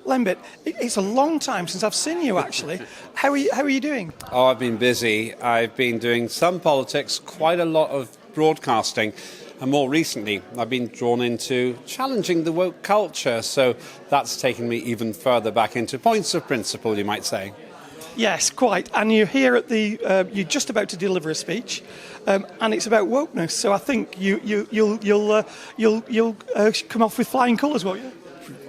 Lembit, it's a long time since I've seen you, actually. How are you doing? Oh, I've been busy. I've been doing some politics, quite a lot of broadcasting, and more recently I've been drawn into challenging the woke culture, so that's taken me even further back into points of principle, you might say. Yes, quite. And you're here at you're just about to deliver a speech, and it's about wokeness. So I think you'll come off with flying colours, won't you?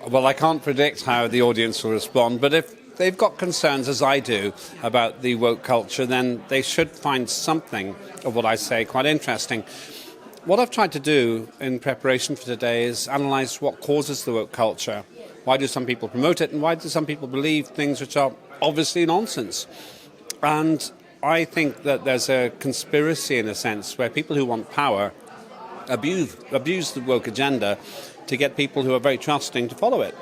Well, I can't predict how the audience will respond, but if they've got concerns, as I do, about the woke culture, then they should find something of what I say quite interesting. What I've tried to do in preparation for today is analyse what causes the woke culture. Why do some people promote it, and why do some people believe things which are obviously nonsense? And I think that there's a conspiracy, in a sense, where people who want power abuse the woke agenda to get people who are very trusting to follow it.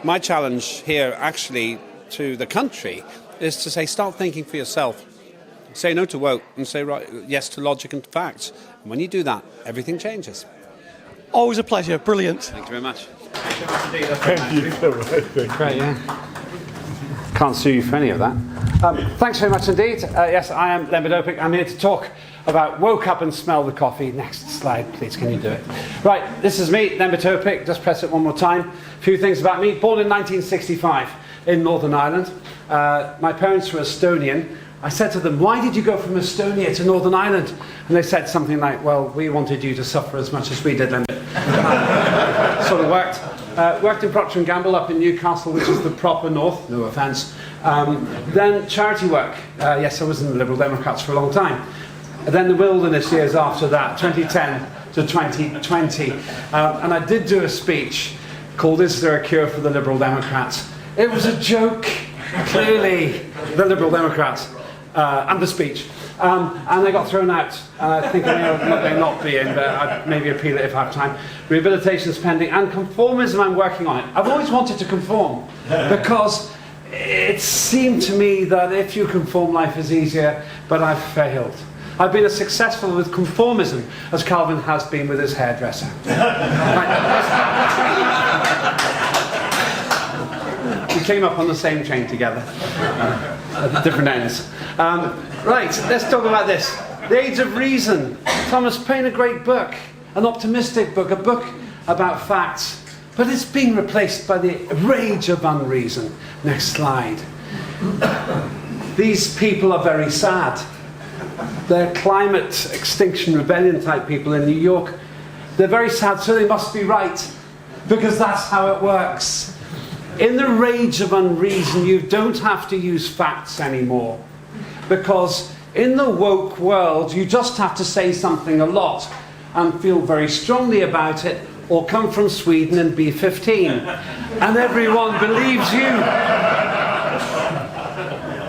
My challenge here, actually, to the country is to say, start thinking for yourself. Say no to woke and say yes to logic and facts. And when you do that, everything changes. Always a pleasure. Brilliant. Thank you very much. Thank you. Great, yeah. Can't sue you for any of that. Thanks very much indeed. Yes, I am Lembit Opik. I'm here to talk about woke up and smell the coffee. Next slide, please. Can you do it? Right, this is me, Lembit Opik. Just press it one more time. A few things about me. Born in 1965 in Northern Ireland. My parents were Estonian. I said to them, why did you go from Estonia to Northern Ireland? And they said something like, well, we wanted you to suffer as much as we did, Lembit. Sort of worked. Worked in Procter & Gamble up in Newcastle, which is the proper north, no offence. Then charity work. Yes, I was in the Liberal Democrats for a long time. Then the wilderness years after that, 2010 to 2020. And I did do a speech called Is There a Cure for the Liberal Democrats? It was a joke, clearly, the Liberal Democrats, and the speech. And they got thrown out. I think they may not be in, but I'd maybe appeal it if I have time. Rehabilitation's pending, and conformism, I'm working on it. I've always wanted to conform, because it seemed to me that if you conform, life is easier, but I've failed. I've been as successful with conformism as Calvin has been with his hairdresser. We came up on the same train together, at different ends. Right, let's talk about this. The Age of Reason. Thomas Paine, a great book, an optimistic book, a book about facts, but it's being replaced by the rage of unreason. Next slide. These people are very sad. They're climate extinction rebellion type people in New York. They're very sad, so they must be right, because that's how it works. In the rage of unreason, you don't have to use facts anymore, because in the woke world, you just have to say something a lot and feel very strongly about it, or come from Sweden and be 15, and everyone believes you.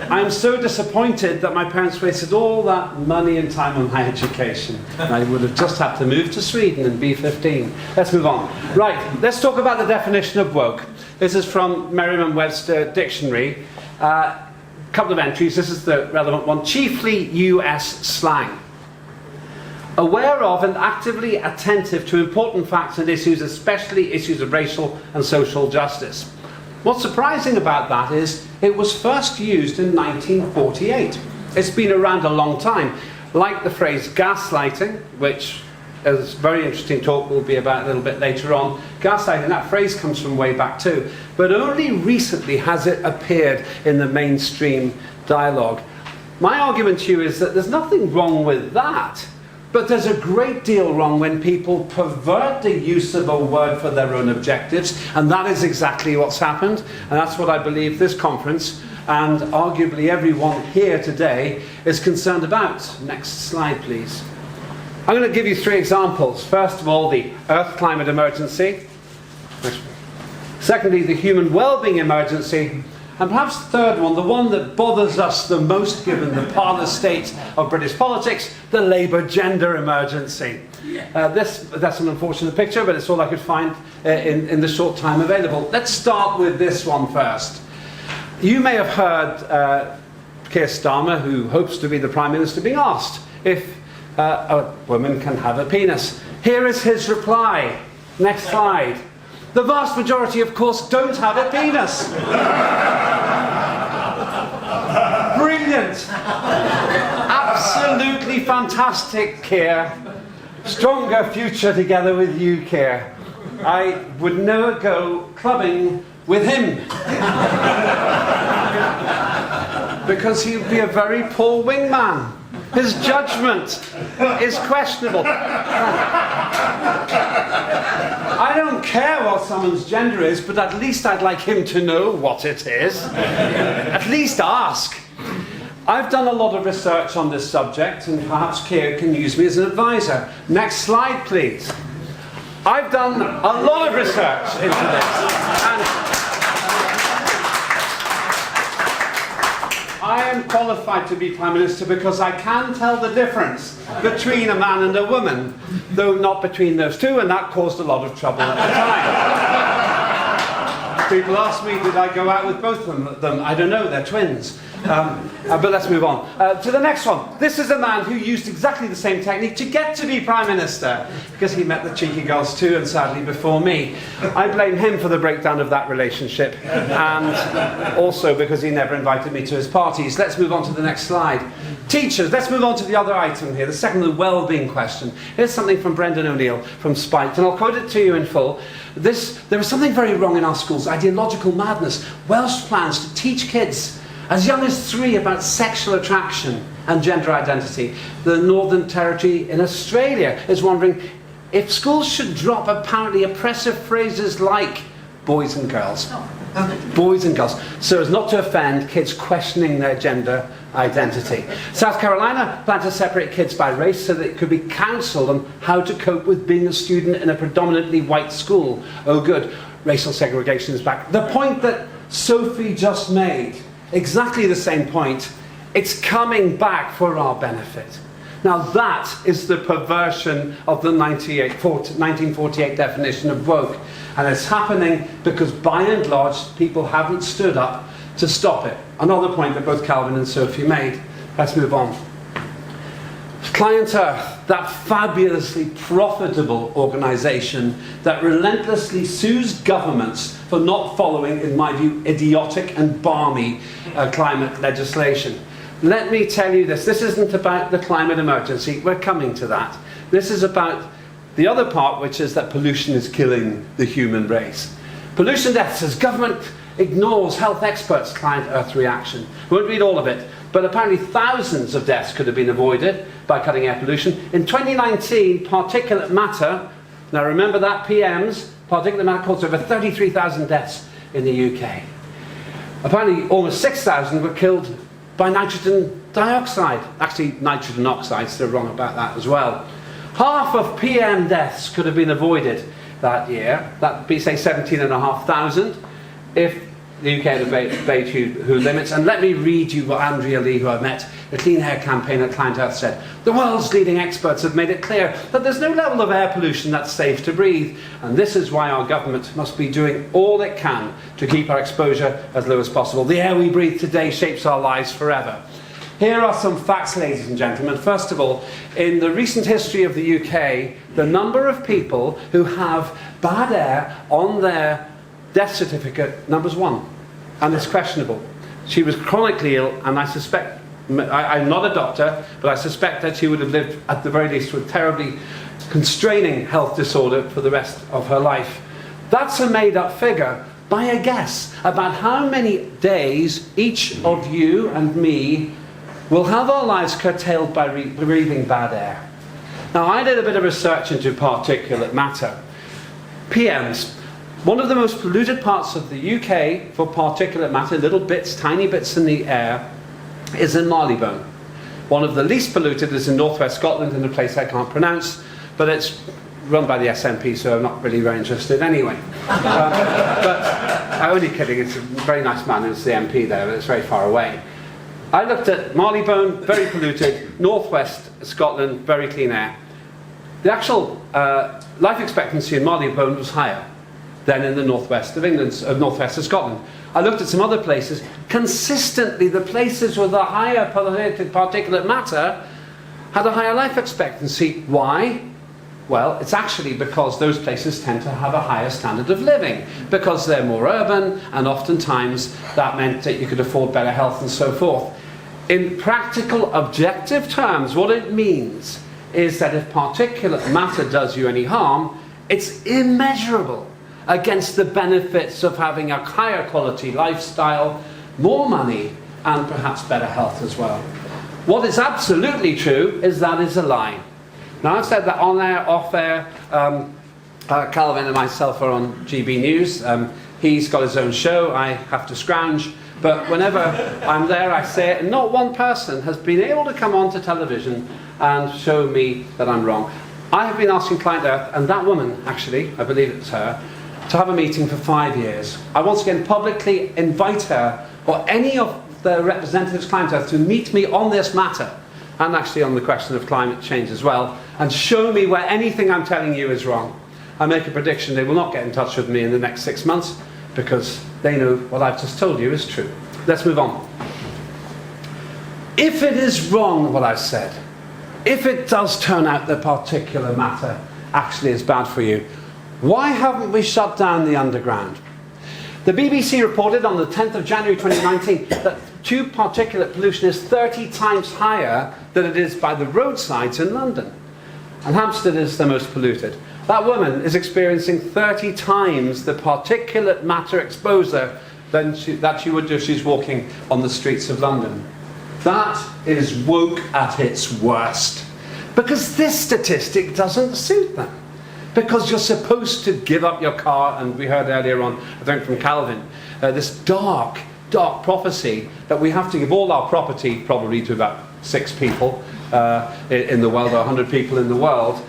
I'm so disappointed that my parents wasted all that money and time on higher education. I would have just had to move to Sweden and be 15. Let's move on. Right, let's talk about the definition of woke. This is from Merriam-Webster Dictionary. Couple of entries. This is the relevant one. Chiefly US slang. Aware of and actively attentive to important facts and issues, especially issues of racial and social justice. What's surprising about that is it was first used in 1948. It's been around a long time. Like the phrase gaslighting, which is a very interesting talk will be about a little bit later on. Gaslighting, that phrase comes from way back too. But only recently has it appeared in the mainstream dialogue. My argument to you is that there's nothing wrong with that. But there's a great deal wrong when people pervert the use of a word for their own objectives, and that is exactly what's happened, and that's what I believe this conference, and arguably everyone here today, is concerned about. Next slide, please. I'm going to give you 3 examples. First of all, the Earth climate emergency. Secondly, the human well-being emergency. And perhaps the third one, the one that bothers us the most given the parlous state of British politics, the Labour gender emergency. That's an unfortunate picture, but it's all I could find in the short time available. Let's start with this one first. You may have heard Keir Starmer, who hopes to be the Prime Minister, being asked if a woman can have a penis. Here is his reply. Next slide. The vast majority, of course, don't have a penis. Brilliant. Absolutely fantastic, Keir. Stronger future together with you, Keir. I would never go clubbing with him. Because he would be a very poor wingman. His judgment is questionable. I don't care what someone's gender is, but at least I'd like him to know what it is. At least ask. I've done a lot of research on this subject, and perhaps Keir can use me as an advisor. Next slide, please. I've done a lot of research into this. And I am qualified to be Prime Minister because I can tell the difference between a man and a woman, though not between those two, and that caused a lot of trouble at the time. People ask me, did I go out with both of them? I don't know, they're twins. But let's move on. To the next one. This is a man who used exactly the same technique to get to be Prime Minister, because he met the cheeky girls too, and sadly before me. I blame him for the breakdown of that relationship, and also because he never invited me to his parties. Let's move on to the next slide. Teachers. Let's move on to the other item here, the second, the well-being question. Here's something from Brendan O'Neill from Spiked, and I'll quote it to you in full. There is something very wrong in our schools, ideological madness. Welsh plans to teach kids as young as 3 about sexual attraction and gender identity. The Northern Territory in Australia is wondering if schools should drop apparently oppressive phrases like boys and girls. Boys and girls, so as not to offend kids questioning their gender identity. South Carolina planned to separate kids by race so that it could be counselled on how to cope with being a student in a predominantly white school. Oh good, racial segregation is back. The point that Sophie just made, exactly the same point, it's coming back for our benefit. Now that is the perversion of the 1948 definition of woke, and it's happening because by and large people haven't stood up to stop it. Another point that both Calvin and Sophie made. Let's move on. Client Earth, that fabulously profitable organisation that relentlessly sues governments for not following, in my view, idiotic and balmy climate legislation. Let me tell you this isn't about the climate emergency, we're coming to that. This is about the other part, which is that pollution is killing the human race. Pollution deaths as government ignores health experts' Client Earth reaction. We won't read all of it, but apparently thousands of deaths could have been avoided by cutting air pollution. In 2019, particulate matter, now remember that, PMs, particulate matter caused over 33,000 deaths in the UK. Apparently almost 6,000 were killed by nitrogen dioxide. Actually, nitrogen oxide, still wrong about that as well. Half of PM deaths could have been avoided that year. That'd be, say, 17,500 if the UK had obeyed who limits. And let me read you what Andrea Lee, who I met, the Clean Air campaign at Client Earth, said. The world's leading experts have made it clear that there's no level of air pollution that's safe to breathe. And this is why our government must be doing all it can to keep our exposure as low as possible. The air we breathe today shapes our lives forever. Here are some facts, ladies and gentlemen. First of all, in the recent history of the UK, the number of people who have bad air on their death certificate, number's 1. And it's questionable. She was chronically ill, and I suspect, I'm not a doctor, but I suspect that she would have lived, at the very least, with terribly constraining health disorder for the rest of her life. That's a made-up figure by a guess about how many days each of you and me will have our lives curtailed by breathing bad air. Now, I did a bit of research into particulate matter. PMs. One of the most polluted parts of the UK for particulate matter, little bits, tiny bits in the air, is in Marylebone. One of the least polluted is in northwest Scotland, in a place I can't pronounce, but it's run by the SNP, so I'm not really very interested anyway. But I'm only kidding, it's a very nice man who's the MP there, but it's very far away. I looked at Marylebone, very polluted, northwest Scotland, very clean air. The actual life expectancy in Marylebone was higher than in the northwest of England, northwest of Scotland. I looked at some other places. Consistently, the places with the higher particulate matter had a higher life expectancy. Why? Well, it's actually because those places tend to have a higher standard of living, because they're more urban, and oftentimes that meant that you could afford better health and so forth. In practical, objective terms, what it means is that if particulate matter does you any harm, it's immeasurable against the benefits of having a higher quality lifestyle, more money, and perhaps better health as well. What is absolutely true is that is a lie. Now, I've said that on air, off air. Calvin and myself are on GB News. He's got his own show. I have to scrounge. But whenever I'm there, I say it, and not one person has been able to come onto television and show me that I'm wrong. I have been asking Client Earth, and that woman, actually, I believe it's her, to have a meeting for 5 years. I once again publicly invite her, or any of the representatives of Client Earth, to meet me on this matter, and actually on the question of climate change as well, and show me where anything I'm telling you is wrong. I make a prediction they will not get in touch with me in the next 6 months, because they know what I've just told you is true. Let's move on. If it is wrong what I've said, if it does turn out that particular matter actually is bad for you, why haven't we shut down the underground? The BBC reported on the 10th of January 2019 that tube particulate pollution is 30 times higher than it is by the roadsides in London. And Hampstead is the most polluted. That woman is experiencing 30 times the particulate matter exposure that she would do if she's walking on the streets of London. That is woke at its worst. Because this statistic doesn't suit them. Because you're supposed to give up your car, and we heard earlier on, I think from Calvin, this dark prophecy that we have to give all our property, probably to about 6 people in the world, or 100 people in the world,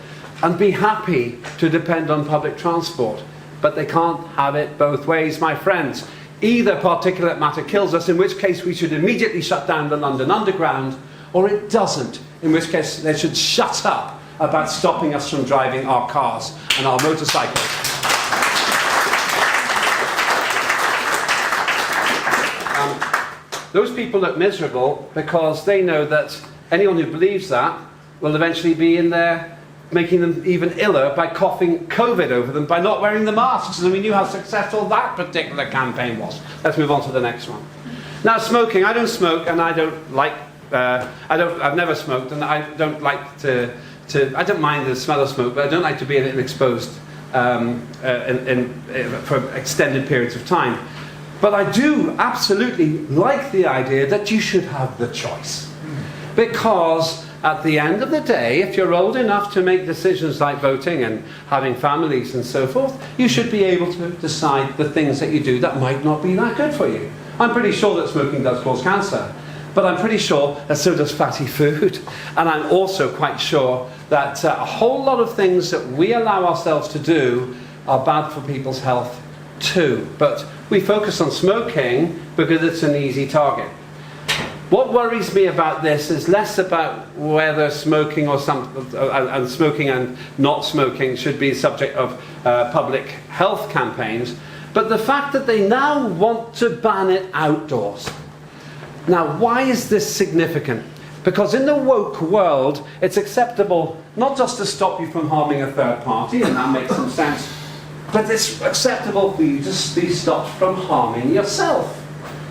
and be happy to depend on public transport. But they can't have it both ways, my friends. Either particulate matter kills us, in which case we should immediately shut down the London Underground, or it doesn't, in which case they should shut up about stopping us from driving our cars and our motorcycles. Those people look miserable because they know that anyone who believes that will eventually be in there making them even iller by coughing COVID over them by not wearing the masks, and we knew how successful that particular campaign was. Let's move on to the next one. Now, smoking. I don't smoke, and I don't like. I've never smoked, and I don't like to. I don't mind the smell of smoke, but I don't like to be exposed for extended periods of time. But I do absolutely like the idea that you should have the choice, because at the end of the day, if you're old enough to make decisions like voting and having families and so forth, you should be able to decide the things that you do that might not be that good for you. I'm pretty sure that smoking does cause cancer, but I'm pretty sure that so does fatty food. And I'm also quite sure that a whole lot of things that we allow ourselves to do are bad for people's health too. But we focus on smoking because it's an easy target. What worries me about this is less about whether smoking or smoking and not smoking should be the subject of public health campaigns, but the fact that they now want to ban it outdoors. Now, why is this significant? Because in the woke world, it's acceptable not just to stop you from harming a third party, and that makes some sense, but it's acceptable for you to be stopped from harming yourself.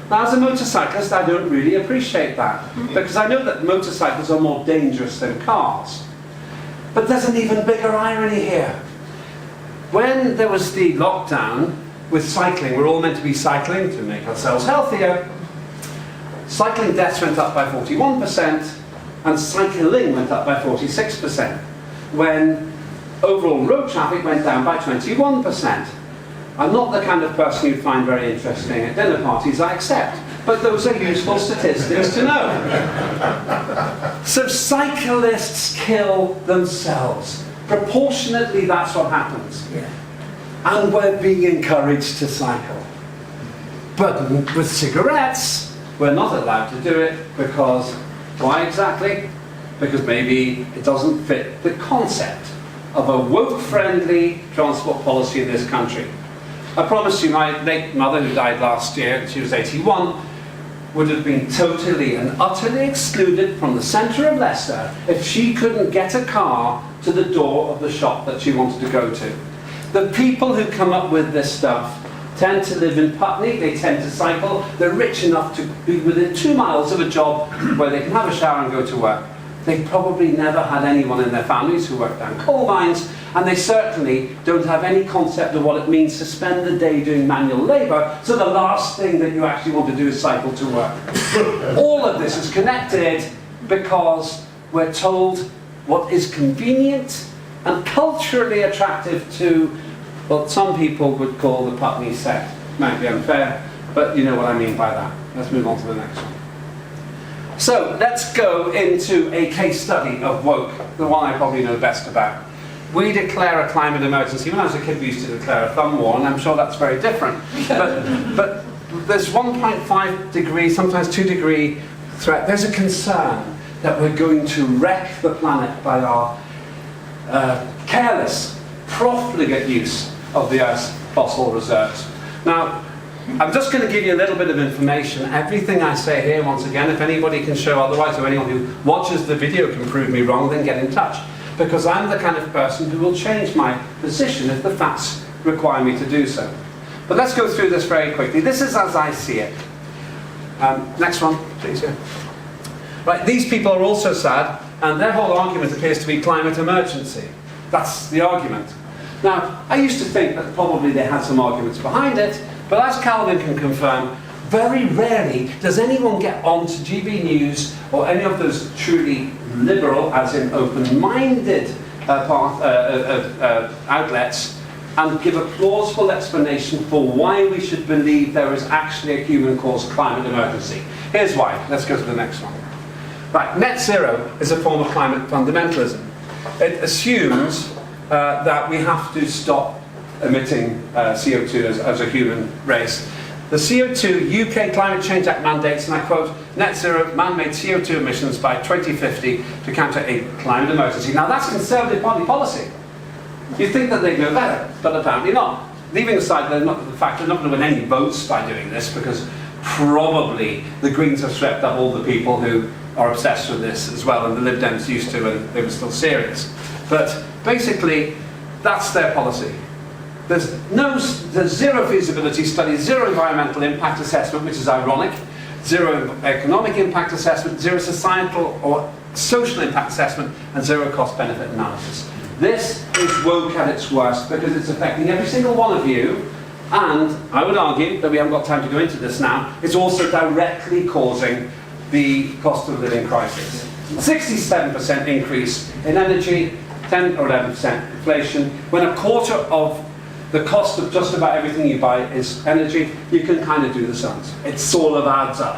Now, as a motorcyclist, I don't really appreciate that, because I know that motorcycles are more dangerous than cars. But there's an even bigger irony here. When there was the lockdown with cycling, we're all meant to be cycling to make ourselves healthier. Cycling deaths went up by 41%, and cycling went up by 46%, when overall road traffic went down by 21%. I'm not the kind of person you'd find very interesting at dinner parties, I accept, but those are useful statistics to know. So cyclists kill themselves. Proportionately, that's what happens. Yeah. And we're being encouraged to cycle. But with cigarettes, we're not allowed to do it because, why exactly? Because maybe it doesn't fit the concept of a woke-friendly transport policy in this country. I promise you, my late mother, who died last year, she was 81, would have been totally and utterly excluded from the centre of Leicester if she couldn't get a car to the door of the shop that she wanted to go to. The people who come up with this stuff tend to live in Putney, they tend to cycle, they're rich enough to be within 2 miles of a job where they can have a shower and go to work. They've probably never had anyone in their families who work down coal mines, and they certainly don't have any concept of what it means to spend the day doing manual labour, so the last thing that you actually want to do is cycle to work. All of this is connected because we're told what is convenient and culturally attractive to what some people would call the Putney sect. Might be unfair, but you know what I mean by that. Let's move on to the next one. So let's go into a case study of woke, the one I probably know best about. We declare a climate emergency. When I was a kid, we used to declare a thumb war, and I'm sure that's very different. But there's 1.5 degree, sometimes 2 degree threat. There's a concern that we're going to wreck the planet by our careless, profligate use of the Earth's fossil reserves. Now, I'm just going to give you a little bit of information. Everything I say here, once again, if anybody can show otherwise, or anyone who watches the video can prove me wrong, then get in touch. Because I'm the kind of person who will change my position if the facts require me to do so. But let's go through this very quickly. This is as I see it. Next one, please. Yeah. Right, these people are also sad, and their whole argument appears to be climate emergency. That's the argument. Now, I used to think that probably they had some arguments behind it, but as Calvin can confirm, very rarely does anyone get on to GB News or any of those truly liberal, as in open-minded outlets, and give a plausible explanation for why we should believe there is actually a human-caused climate emergency. Here's why. Let's go to the next one. Right, net zero is a form of climate fundamentalism. It assumes that we have to stop emitting CO2 as a human race. The CO2 UK Climate Change Act mandates, and I quote, net zero man-made CO2 emissions by 2050 to counter a climate emergency. Now that's Conservative Party policy. You'd think that they'd know better, but apparently not. Leaving aside the fact they're not going to win any votes by doing this, because probably the Greens have swept up all the people who are obsessed with this as well, and the Lib Dems used to, and they were still serious. But basically, that's their policy. There's zero feasibility study, zero environmental impact assessment, which is ironic, zero economic impact assessment, zero societal or social impact assessment, and zero cost-benefit analysis. This is woke at its worst because it's affecting every single one of you, and I would argue, that we haven't got time to go into this now, it's also directly causing the cost of living crisis. 67% increase in energy, 10 or 11% inflation. When a quarter of the cost of just about everything you buy is energy, you can kind of do the sums. It sort of adds up.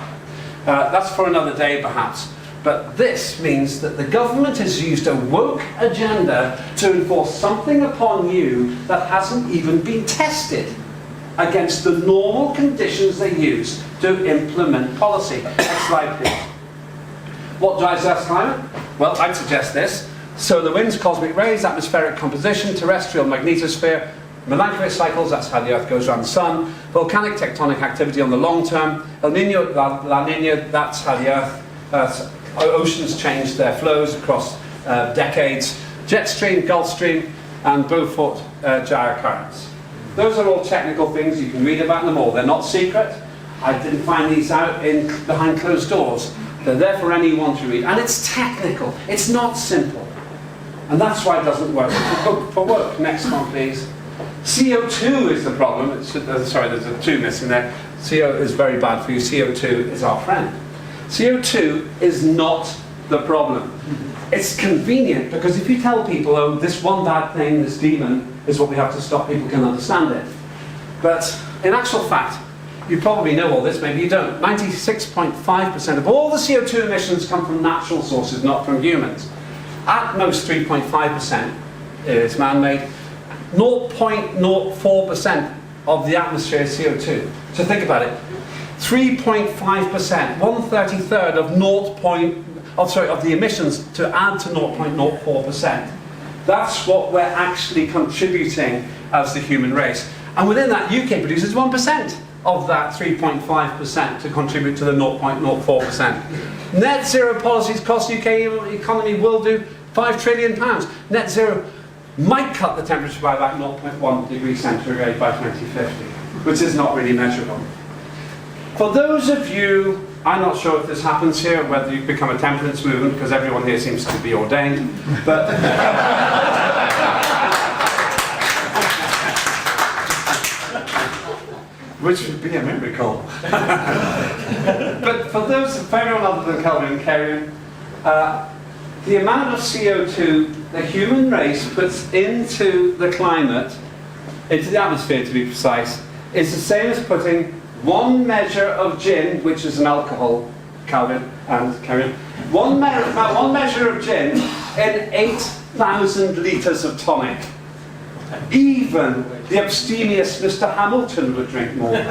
That's for another day perhaps. But this means that the government has used a woke agenda to enforce something upon you that hasn't even been tested against the normal conditions they use to implement policy. Next slide, please. What drives Earth's climate? Well, I'd suggest this. Solar winds, cosmic rays, atmospheric composition, terrestrial magnetosphere, Milankovitch cycles, that's how the Earth goes around the Sun, volcanic tectonic activity on the long term, El Nino, La Nina, that's how the Earth's oceans change their flows across decades, jet stream, Gulf Stream, and Beaufort gyre currents. Those are all technical things, you can read about them all. They're not secret. I didn't find these out behind closed doors. They're there for anyone to read. And it's technical, it's not simple. And that's why it doesn't work for work. Next one, please. CO2 is the problem. Sorry, there's a 2 missing there. CO is very bad for you. CO2 is our friend. CO2 is not the problem. It's convenient because if you tell people, oh, this one bad thing, this demon, is what we have to stop, people can understand it. But in actual fact, you probably know all this, maybe you don't. 96.5% of all the CO2 emissions come from natural sources, not from humans. At most 3.5% is man-made. 0.04% of the atmosphere is CO2. So think about it. 3.5%, 1/33 of the emissions to add to 0.04%. That's what we're actually contributing as the human race. And within that, UK produces 1% of that 3.5% to contribute to the 0.04%. Net zero policies cost the UK economy will do £5 trillion. Net zero might cut the temperature by about 0.1 degrees centigrade by 2050, which is not really measurable. For those of you, I'm not sure if this happens here, whether you become a temperance movement, because everyone here seems to be ordained, but which would be a miracle. But for everyone other than Kelvin and Kerrion, the amount of CO2 the human race puts into the climate, into the atmosphere to be precise, is the same as putting 1 measure of gin, which is an alcohol, Calvin and Kerrion, one measure of gin in 8,000 litres of tonic. Even the abstemious Mr. Hamilton would drink more. And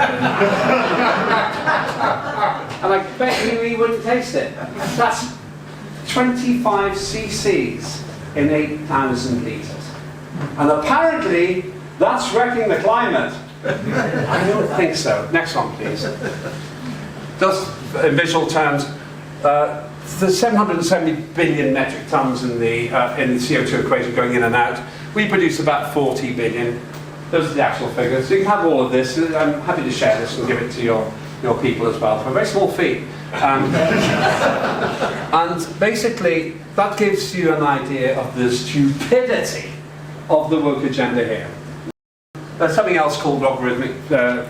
I bet you he wouldn't taste it. That's 25 cc's in 8,000 litres. And apparently, that's wrecking the climate. I don't think so. Next one, please. Just in visual terms, there's 770 billion metric tons in the CO2 equation going in and out. We produce about 40 billion. Those are the actual figures. So you can have all of this. I'm happy to share this and give it to your people as well for a very small fee. And basically, that gives you an idea of the stupidity of the woke agenda here. There's something else called logarithmic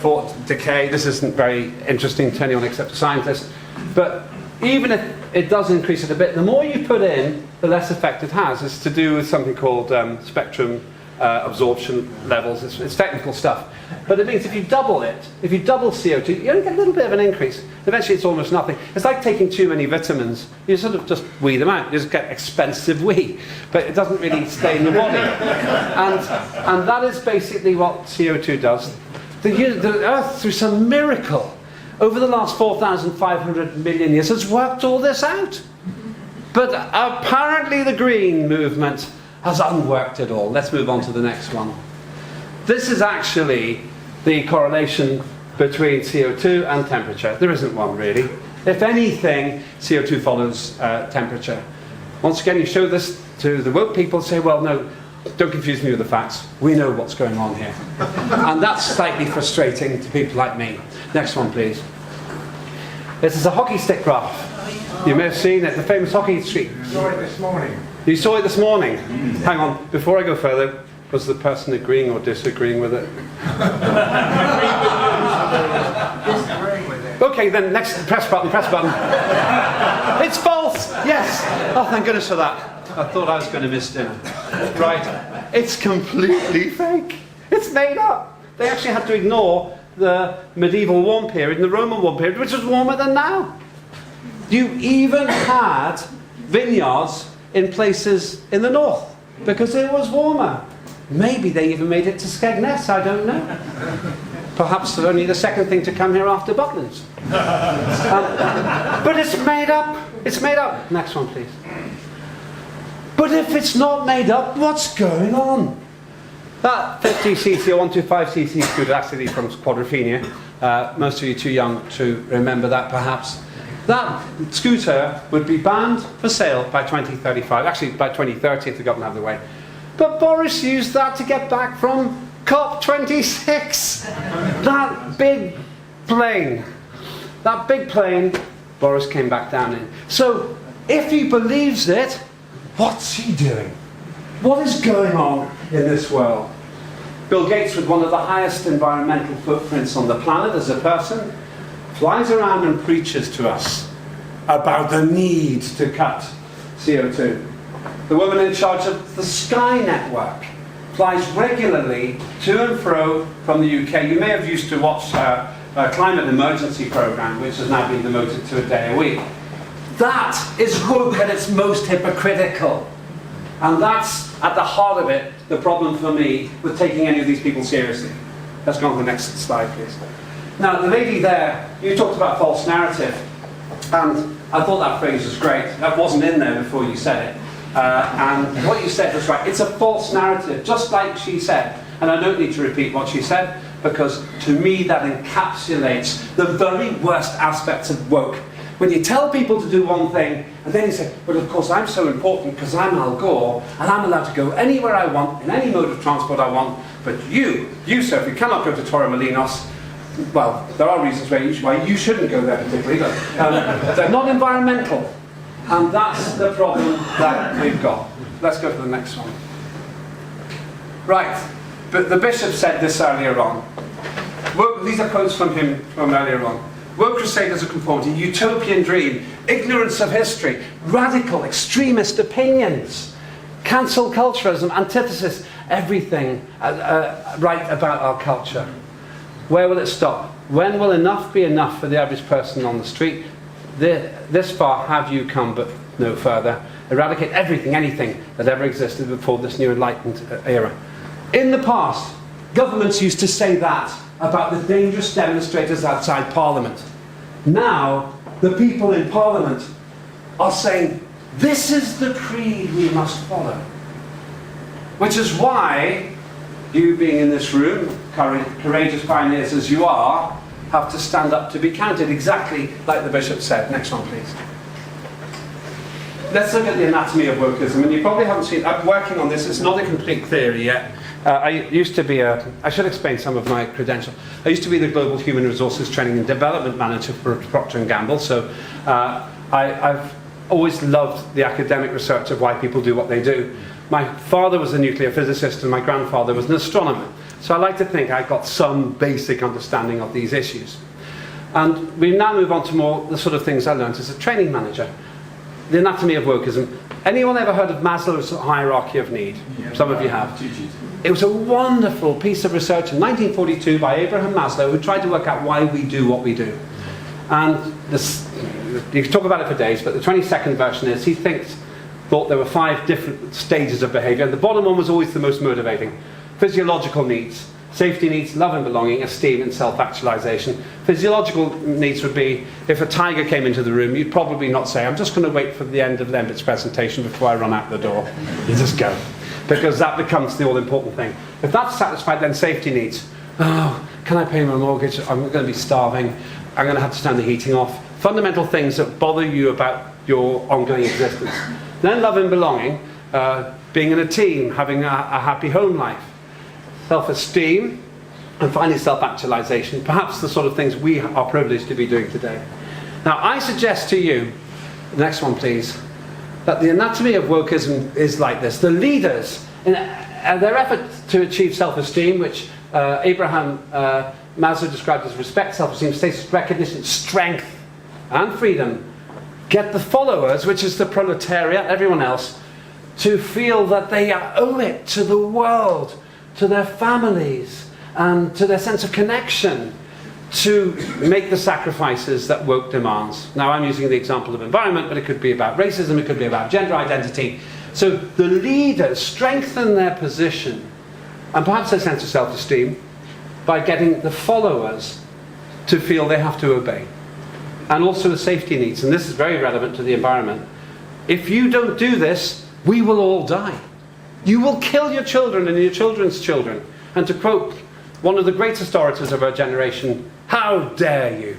thought decay. This isn't very interesting to anyone except a scientist. But even if it does increase it a bit, the more you put in, the less effect it has. It's to do with something called spectrum absorption levels. It's technical stuff. But it means if you double it, if you double CO2, you only get a little bit of an increase. Eventually it's almost nothing. It's like taking too many vitamins. You sort of just weed them out. You just get expensive wee. But it doesn't really stay in your body. And that is basically what CO2 does. The Earth, through some miracle, over the last 4,500 million years, has worked all this out. But apparently the green movement has unworked it all. Let's move on to the next one. This is actually the correlation between CO2 and temperature. There isn't one really. If anything, CO2 follows temperature. Once again, you show this to the woke people, say, well, no, don't confuse me with the facts. We know what's going on here. And that's slightly frustrating to people like me. Next one, please. This is a hockey stick graph. You may have seen it, the famous hockey stick. I saw it this morning. You saw it this morning? Hang on, before I go further, was the person agreeing or disagreeing with it? Disagreeing with it. Okay, then next, press button. It's false! Yes! Oh, thank goodness for that. I thought I was going to miss dinner. Right, it's completely fake. It's made up. They actually had to ignore the medieval warm period and the Roman warm period, which was warmer than now. You even had vineyards in places in the north because it was warmer. Maybe they even made it to Skegness, I don't know. Perhaps only the second thing to come here after Butlins. But it's made up. It's made up. Next one, please. But if it's not made up, what's going on? That 50cc or 125cc scooter, actually from Quadrophenia, most of you too young to remember that perhaps. That scooter would be banned for sale by 2035, actually by 2030 if the government have the way. But Boris used that to get back from COP26. That big plane, Boris came back down in. So if he believes it, what's he doing? What is going on in this world? Bill Gates, with one of the highest environmental footprints on the planet as a person, flies around and preaches to us about the need to cut CO2. The woman in charge of the Sky Network flies regularly to and fro from the UK. You may have used to watch a climate emergency programme, which has now been devoted to a day a week. That is woke at its most hypocritical. And that's, at the heart of it, the problem for me with taking any of these people seriously. Let's go on to the next slide, please. Now, the lady there, you talked about false narrative. And I thought that phrase was great. That wasn't in there before you said it. And what you said was right. It's a false narrative, just like she said. And I don't need to repeat what she said. because to me that encapsulates the very worst aspects of woke. When you tell people to do one thing, and then you say, well, of course, I'm so important because I'm Al Gore, and I'm allowed to go anywhere I want, in any mode of transport I want, but you, sir, if you cannot go to Torremolinos, well, there are reasons why you shouldn't go there particularly, but they're not environmental. And that's the problem that we've got. Let's go to the next one. Right, but the bishop said this earlier on. These are quotes from him from earlier on. Woke crusaders of conformity, utopian dream, ignorance of history, radical extremist opinions, cancel culturalism, antithesis, everything right about our culture. Where will it stop? When will enough be enough for the average person on the street? This far have you come, but no further. Eradicate everything, anything that ever existed before this new enlightened era. In the past, governments used to say that about the dangerous demonstrators outside Parliament. Now, the people in Parliament are saying, this is the creed we must follow. Which is why you, being in this room, courageous pioneers as you are, have to stand up to be counted, exactly like the bishop said. Next one, please. Let's look at the anatomy of workism. And you probably haven't seen, I'm working on this, it's not a complete theory yet. I used to be I should explain some of my credentials. I used to be the Global Human Resources Training and Development Manager for Procter & Gamble, so I've always loved the academic research of why people do what they do. My father was a nuclear physicist and my grandfather was an astronomer, so I like to think I got some basic understanding of these issues. And we now move on to more the sort of things I learned as a training manager. The anatomy of workism. Anyone ever heard of Maslow's hierarchy of need? Yeah, some of you have. It was a wonderful piece of research in 1942 by Abraham Maslow, who tried to work out why we do what we do. And this, you can talk about it for days, but the 22nd version is he thought there were 5 different stages of behaviour. The bottom one was always the most motivating. Physiological needs, safety needs, love and belonging, esteem and self-actualization. Physiological needs would be, if a tiger came into the room, you'd probably not say, I'm just going to wait for the end of Lembit's presentation before I run out the door. You just go. Because that becomes the all-important thing. If that's satisfied, then safety needs. Oh, can I pay my mortgage? I'm going to be starving. I'm going to have to turn the heating off. Fundamental things that bother you about your ongoing existence. Then love and belonging, being in a team, having a happy home life. Self-esteem, and finally self-actualization. Perhaps the sort of things we are privileged to be doing today. Now, I suggest to you, the next one please, that the anatomy of wokeism is like this. The leaders, in their effort to achieve self-esteem, which Abraham Maslow described as respect, self-esteem, status, recognition, strength, and freedom, get the followers, which is the proletariat, everyone else, to feel that they owe it to the world, to their families, and to their sense of connection, to make the sacrifices that woke demands. Now, I'm using the example of environment, but it could be about racism, it could be about gender identity. So the leaders strengthen their position, and perhaps their sense of self-esteem, by getting the followers to feel they have to obey. And also the safety needs, and this is very relevant to the environment. If you don't do this, we will all die. You will kill your children and your children's children. And to quote one of the greatest orators of our generation, how dare you?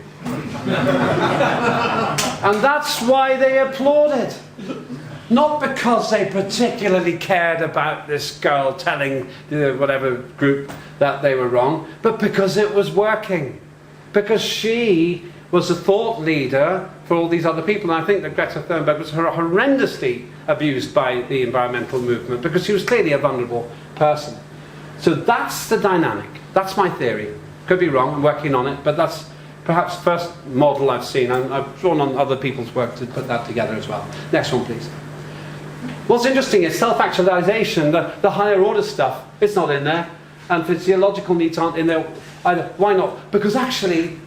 And that's why they applauded. Not because they particularly cared about this girl telling whatever group that they were wrong, but because it was working. Because she was a thought leader for all these other people. And I think that Greta Thunberg was horrendously abused by the environmental movement because she was clearly a vulnerable person. So that's the dynamic. That's my theory. Could be wrong, I'm working on it, but that's perhaps the first model I've seen, and I've drawn on other people's work to put that together as well. Next one, please. What's interesting is self-actualization, the higher order stuff, it's not in there, and physiological needs aren't in there either. Why not? Because actually,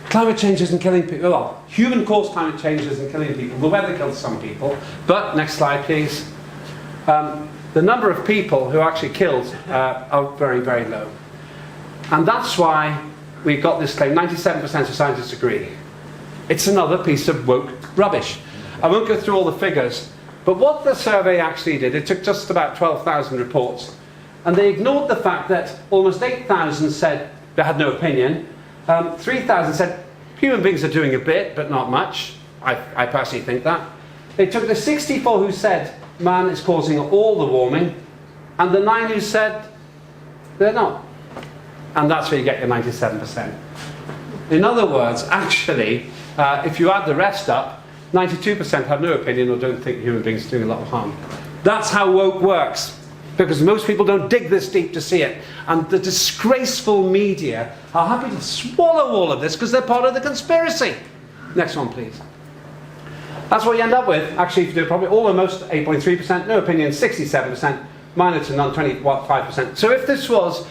climate change isn't killing people. Well, human-caused climate change isn't killing people. The weather kills some people. But, next slide, please. The number of people who are actually killed are very, very low. And that's why we've got this claim. 97% of scientists agree. It's another piece of woke rubbish. I won't go through all the figures, but what the survey actually did, it took just about 12,000 reports, and they ignored the fact that almost 8,000 said they had no opinion. 3,000 said human beings are doing a bit, but not much. I personally think that. They took the 64 who said man is causing all the warming, and the 9 who said they're not. And that's where you get your 97%. In other words, actually, if you add the rest up, 92% have no opinion or don't think human beings are doing a lot of harm. That's how woke works. Because most people don't dig this deep to see it. And the disgraceful media are happy to swallow all of this because they're part of the conspiracy. Next one, please. That's what you end up with. Actually, if you do probably almost 8.3%, no opinion, 67%, minor to none, 25%. So if this was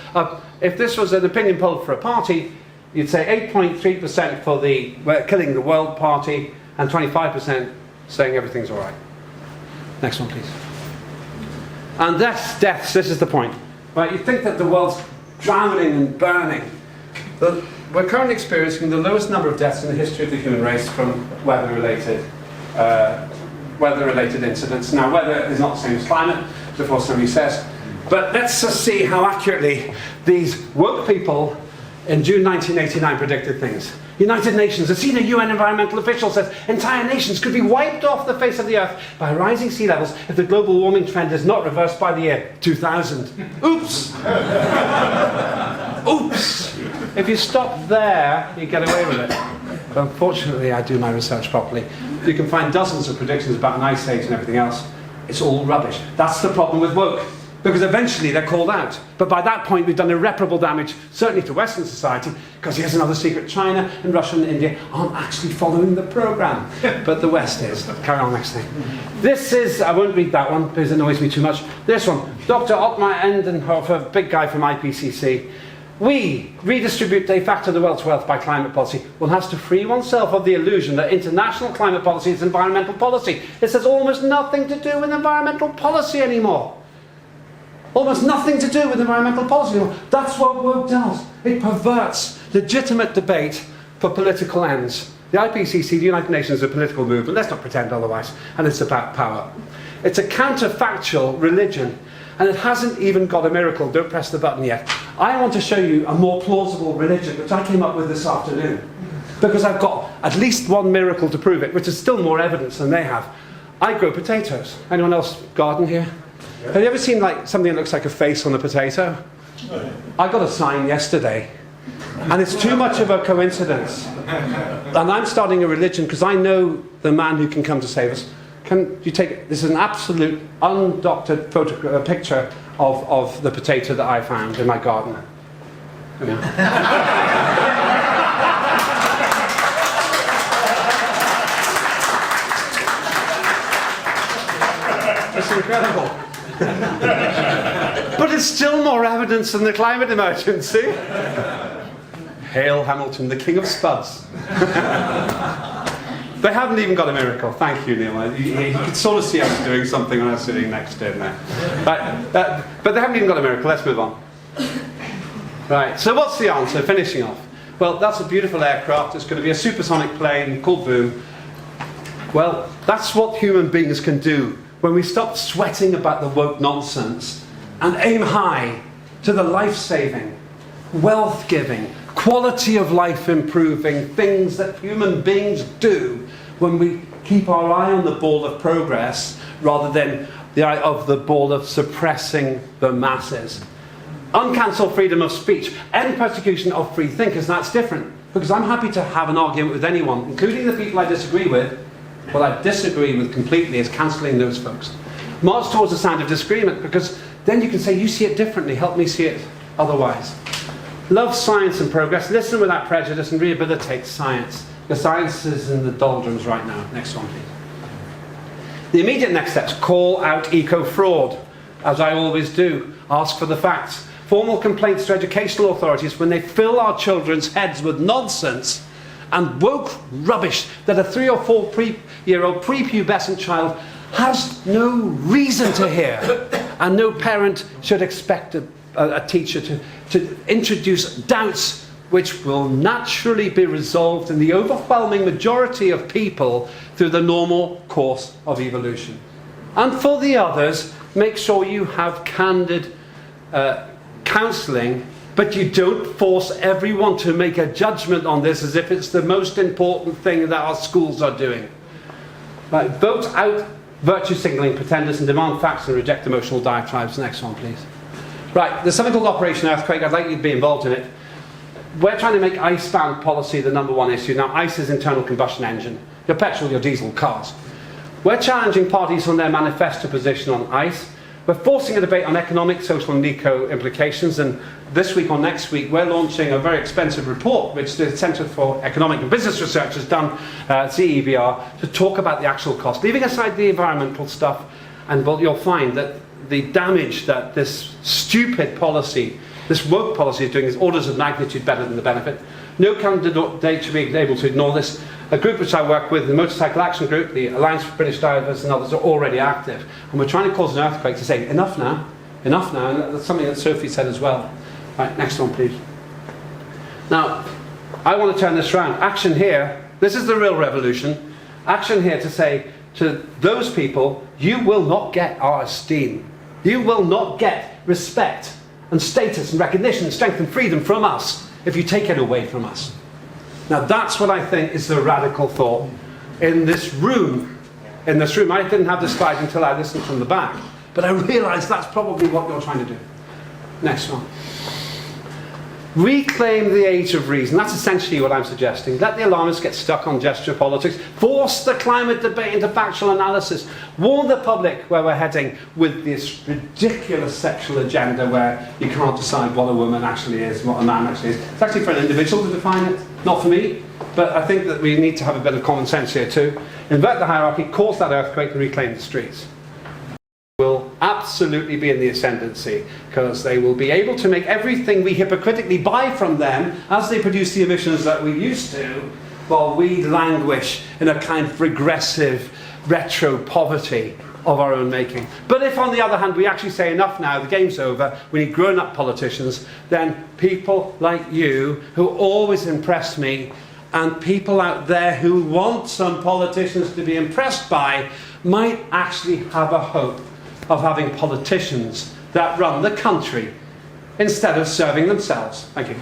an opinion poll for a party, you'd say 8.3% for the killing the world party and 25% saying everything's all right. Next one, please. And deaths, this is the point. Right, you think that the world's drowning and burning. We're currently experiencing the lowest number of deaths in the history of the human race from weather-related incidents. Now, weather is not the same as climate, before somebody says. But let's just see how accurately these woke people in June 1989 predicted things. United Nations, a senior UN environmental official says entire nations could be wiped off the face of the earth by rising sea levels if the global warming trend is not reversed by the year 2000. Oops! Oops! If you stop there, you get away with it. But unfortunately, I do my research properly. You can find dozens of predictions about an ice age and everything else. It's all rubbish. That's the problem with woke. Because eventually they're called out. But by that point we've done irreparable damage, certainly to Western society, because here's another secret, China and Russia and India aren't actually following the programme. But the West is. Carry on, next thing. This is, I won't read that one because it annoys me too much. This one, Dr. Ottmar Endenhofer, big guy from IPCC. We redistribute de facto the world's wealth by climate policy. One has to free oneself of the illusion that international climate policy is environmental policy. This has almost nothing to do with environmental policy anymore. Almost nothing to do with environmental policy anymore. That's what woke does. It perverts legitimate debate for political ends. The IPCC, the United Nations, is a political movement. Let's not pretend otherwise. And it's about power. It's a counterfactual religion. And it hasn't even got a miracle. Don't press the button yet. I want to show you a more plausible religion, which I came up with this afternoon. Because I've got at least one miracle to prove it, which is still more evidence than they have. I grow potatoes. Anyone else garden here? Have you ever seen like something that looks like a face on a potato? I got a sign yesterday, and it's too much of a coincidence. And I'm starting a religion because I know the man who can come to save us. Can you take this is an absolute undoctored picture of the potato that I found in my garden. It's incredible. But it's still more evidence than the climate emergency. Hail Hamilton, the king of spuds. They haven't even got a miracle. Thank you, Neil. You could sort of see I was doing something when I was sitting next to him there. But they haven't even got a miracle. Let's move on. Right, so what's the answer? Finishing off. Well, that's a beautiful aircraft. It's going to be a supersonic plane called Boom. Well, that's what human beings can do when we stop sweating about the woke nonsense and aim high to the life-saving, wealth-giving, quality of life improving things that human beings do when we keep our eye on the ball of progress rather than the eye of the ball of suppressing the masses. Uncancel freedom of speech, end persecution of free thinkers. That's different, because I'm happy to have an argument with anyone, including the people I disagree with. What I disagree with completely is cancelling those folks. March towards the sound of disagreement, because then you can say, you see it differently, help me see it otherwise. Love science and progress, listen without prejudice, and rehabilitate science. Because science is in the doldrums right now. Next one, please. The immediate next steps, call out eco-fraud, as I always do. Ask for the facts. Formal complaints to educational authorities when they fill our children's heads with nonsense and woke rubbish that a 3 or 4-year-old prepubescent child has no reason to hear. And no parent should expect a teacher to introduce doubts which will naturally be resolved in the overwhelming majority of people through the normal course of evolution. And for the others, make sure you have candid counselling But you don't force everyone to make a judgment on this as if it's the most important thing that our schools are doing. Right, vote out virtue signalling pretenders and demand facts and reject emotional diatribes. Next one, please. Right, there's something called Operation Earthquake. I'd like you to be involved in it. We're trying to make ICE-bound policy the #1 issue. Now, ICE is internal combustion engine. Your petrol, your diesel cars. We're challenging parties on their manifesto position on ICE. We're forcing a debate on economic, social and eco implications, and this week or next week we're launching a very expensive report which the Centre for Economic and Business Research has done at CEBR to talk about the actual cost. Leaving aside the environmental stuff, and you'll find that the damage that this stupid policy, this woke policy is doing is orders of magnitude better than the benefit. No candidate should be able to ignore this. A group which I work with, the Motorcycle Action Group, the Alliance for British Drivers and others are already active. And we're trying to cause an earthquake to say, enough now, and that's something that Sophie said as well. Right, next one please. Now, I want to turn this around. Action here, this is the real revolution. Action here to say to those people, you will not get our esteem. You will not get respect and status and recognition and strength and freedom from us if you take it away from us. Now that's what I think is the radical thought in this room. I didn't have this slide until I listened from the back, but I realised that's probably what you're trying to do. Next one. Reclaim the age of reason. That's essentially what I'm suggesting. Let the alarmists get stuck on gesture politics. Force the climate debate into factual analysis. Warn the public where we're heading with this ridiculous sexual agenda where you can't decide what a woman actually is, what a man actually is. It's actually for an individual to define it, not for me. But I think that we need to have a bit of common sense here too. Invert the hierarchy, cause that earthquake and reclaim the streets. Will absolutely be in the ascendancy because they will be able to make everything we hypocritically buy from them as they produce the emissions that we used to, while we languish in a kind of regressive retro poverty of our own making. But if on the other hand we actually say enough now, the game's over, we need grown-up politicians, then people like you who always impress me and people out there who want some politicians to be impressed by might actually have a hope of having politicians that run the country instead of serving themselves. Thank you.